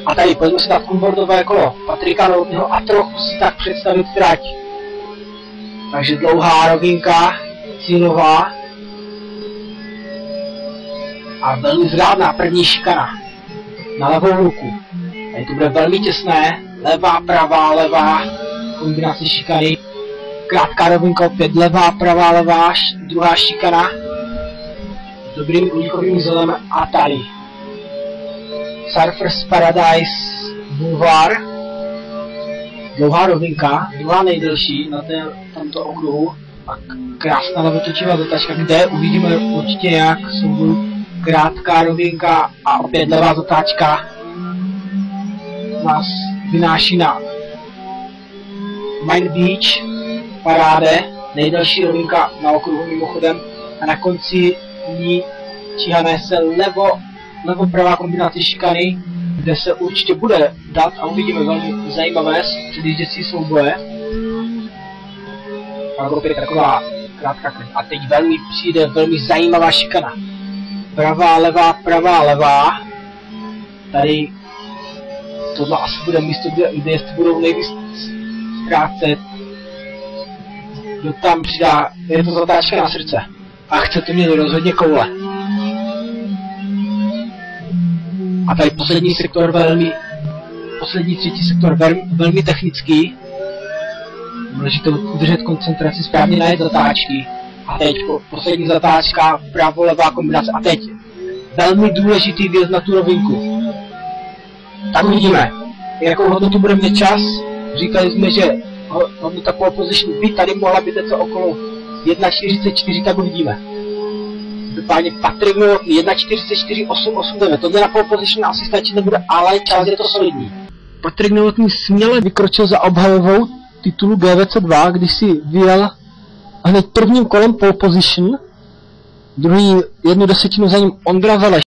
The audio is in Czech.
A tady pojďme si dát onboardové kolo Patrika Novotného a trochu si tak představit trať. Takže dlouhá rovinka, cílová a velmi zrádná první šikana na levou ruku. Tady to bude velmi těsné, levá, pravá, kombinace šikany. Krátká rovinka opět, levá, pravá, druhá šikana. S dobrým únikovým zlem a tady. Surfers Paradise Boulevard. Dlouhá rovinka, druhá nejdelší na tomto okruhu. A krásná levotočivá zatáčka, kde uvidíme určitě jak souboru. Krátká rovinka a opět levá zatáčka nás vynáší na Mine Beach, paráde, nejdelší rovinka na okruhu mimochodem a na konci ní číhané se levo-pravá kombinace šikany, kde se určitě bude dát a uvidíme velmi zajímavé předjížděcí souboje. A opět taková krátká klid. A teď přijde velmi zajímavá šikana. Pravá, levá. Tady tohle asi bude místo, kde jestli budou nejvíc ztrácet. Kdo tam přidá, je to zatáčka na srdce. A chcete mít rozhodně koule. A tady poslední sektor poslední třetí sektor velmi technický. Důležité udržet koncentraci správně na zatáčky. A teď poslední zatáčka, pravo-levá kombinace. A teď velmi důležitý věc na tu rovinku. Tak uvidíme, jakou hodnotu bude mít čas. Říkali jsme, že hodnota pole position by tady mohla být něco okolo 1.44, tak uvidíme. Dopádně Patrik Novotný 1.44.889, tohle na pole position asi stačit nebude, ale čas je to solidní. Patrik Novotný směle vykročil za obhajovou titulu GVC2, když si vyjel hned prvním kolem pole position, druhý 1/10 za ním Ondra Veleš.